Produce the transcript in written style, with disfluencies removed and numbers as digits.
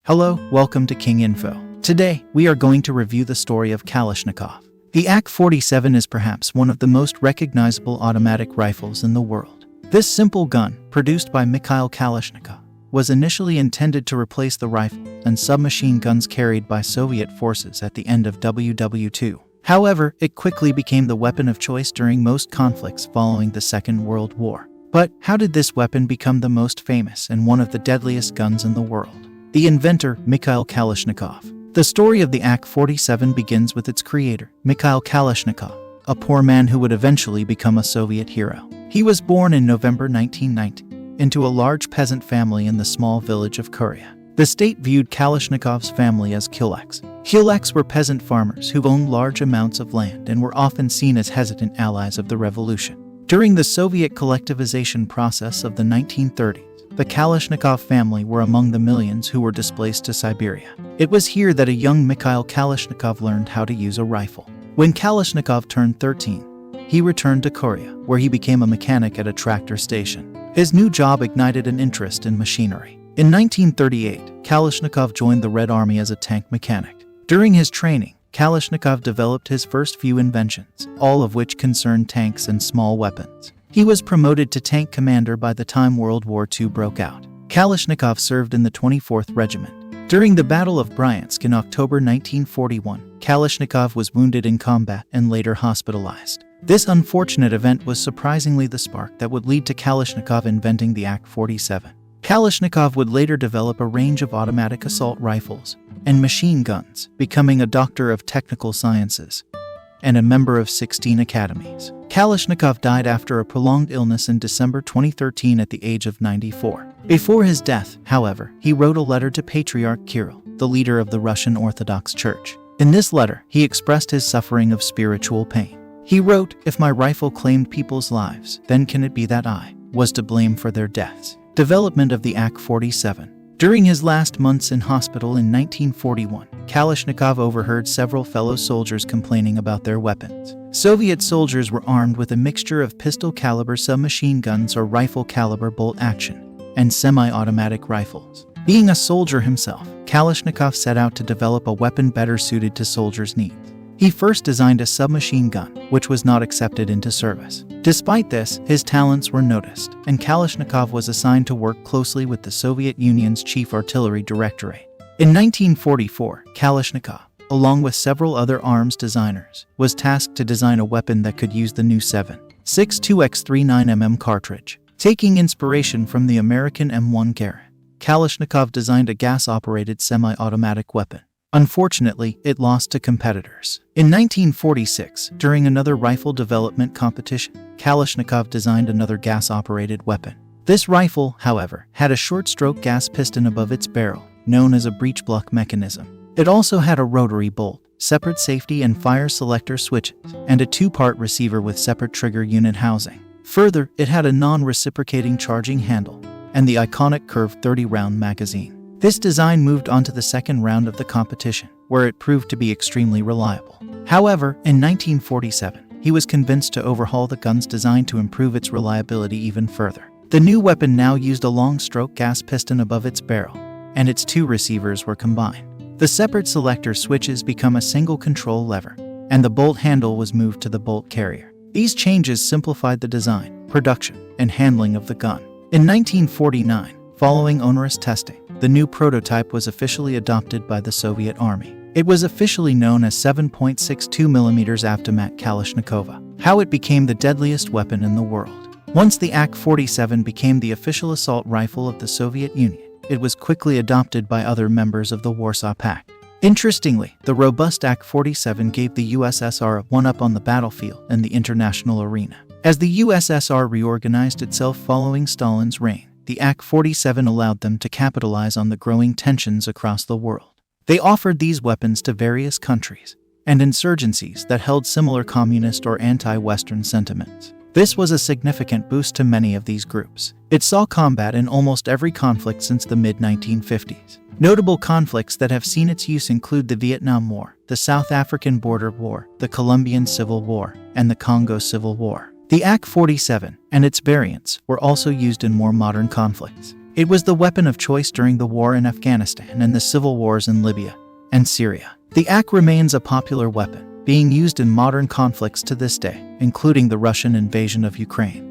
Hello, welcome to King Info. Today, we are going to review the story of Kalashnikov. The AK-47 is perhaps one of the most recognizable automatic rifles in the world. This simple gun, produced by Mikhail Kalashnikov, was initially intended to replace the rifle and submachine guns carried by Soviet forces at the end of WW2. However, it quickly became the weapon of choice during most conflicts following the Second World War. But how did this weapon become the most famous and one of the deadliest guns in the world? The inventor, Mikhail Kalashnikov. The story of the AK-47 begins with its creator, Mikhail Kalashnikov, a poor man who would eventually become a Soviet hero. He was born in November 1919 into a large peasant family in the small village of Kuria. The state viewed Kalashnikov's family as kulaks. Kulaks were peasant farmers who owned large amounts of land and were often seen as hesitant allies of the revolution. During the Soviet collectivization process of the 1930s, the Kalashnikov family were among the millions who were displaced to Siberia. It was here that a young Mikhail Kalashnikov learned how to use a rifle. When Kalashnikov turned 13, he returned to Korea, where he became a mechanic at a tractor station. His new job ignited an interest in machinery. In 1938, Kalashnikov joined the Red Army as a tank mechanic. During his training, Kalashnikov developed his first few inventions, all of which concerned tanks and small weapons. He was promoted to tank commander by the time World War II broke out. Kalashnikov served in the 24th Regiment. During the Battle of Bryansk in October 1941, Kalashnikov was wounded in combat and later hospitalized. This unfortunate event was surprisingly the spark that would lead to Kalashnikov inventing the AK-47. Kalashnikov would later develop a range of automatic assault rifles and machine guns, becoming a doctor of technical sciences and a member of 16 academies. Kalashnikov died after a prolonged illness in December 2013 at the age of 94. Before his death, however, he wrote a letter to Patriarch Kirill, the leader of the Russian Orthodox Church. In this letter, he expressed his suffering of spiritual pain. He wrote, "If my rifle claimed people's lives, then can it be that I was to blame for their deaths?" Development of the AK-47. During his last months in hospital in 1941, Kalashnikov overheard several fellow soldiers complaining about their weapons. Soviet soldiers were armed with a mixture of pistol-caliber submachine guns or rifle-caliber bolt-action and semi-automatic rifles. Being a soldier himself, Kalashnikov set out to develop a weapon better suited to soldiers' needs. He first designed a submachine gun, which was not accepted into service. Despite this, his talents were noticed, and Kalashnikov was assigned to work closely with the Soviet Union's Chief Artillery Directorate. In 1944, Kalashnikov, along with several other arms designers, was tasked to design a weapon that could use the new 7.62x39mm cartridge. Taking inspiration from the American M1 Garand, Kalashnikov designed a gas-operated semi-automatic weapon. Unfortunately, it lost to competitors. In 1946, during another rifle development competition, Kalashnikov designed another gas-operated weapon. This rifle, however, had a short-stroke gas piston above its barrel, known as a breech block mechanism. It also had a rotary bolt, separate safety and fire selector switches, and a two-part receiver with separate trigger unit housing. Further, it had a non-reciprocating charging handle and the iconic curved 30-round magazine. This design moved on to the second round of the competition, where it proved to be extremely reliable. However, in 1947, he was convinced to overhaul the gun's design to improve its reliability even further. The new weapon now used a long-stroke gas piston above its barrel, and its two receivers were combined. The separate selector switches become a single control lever, and the bolt handle was moved to the bolt carrier. These changes simplified the design, production, and handling of the gun. In 1949, following onerous testing, the new prototype was officially adopted by the Soviet Army. It was officially known as 7.62mm Avtomat Kalashnikova. How it became the deadliest weapon in the world. Once the AK-47 became the official assault rifle of the Soviet Union, it was quickly adopted by other members of the Warsaw Pact. Interestingly, the robust AK-47 gave the USSR a one-up on the battlefield and the international arena. As the USSR reorganized itself following Stalin's reign, the AK-47 allowed them to capitalize on the growing tensions across the world. They offered these weapons to various countries and insurgencies that held similar communist or anti-Western sentiments. This was a significant boost to many of these groups. It saw combat in almost every conflict since the mid-1950s. Notable conflicts that have seen its use include the Vietnam War, the South African Border War, the Colombian Civil War, and the Congo Civil War. The AK-47 and its variants were also used in more modern conflicts. It was the weapon of choice during the war in Afghanistan and the civil wars in Libya and Syria. The AK remains a popular weapon, being used in modern conflicts to this day, including the Russian invasion of Ukraine.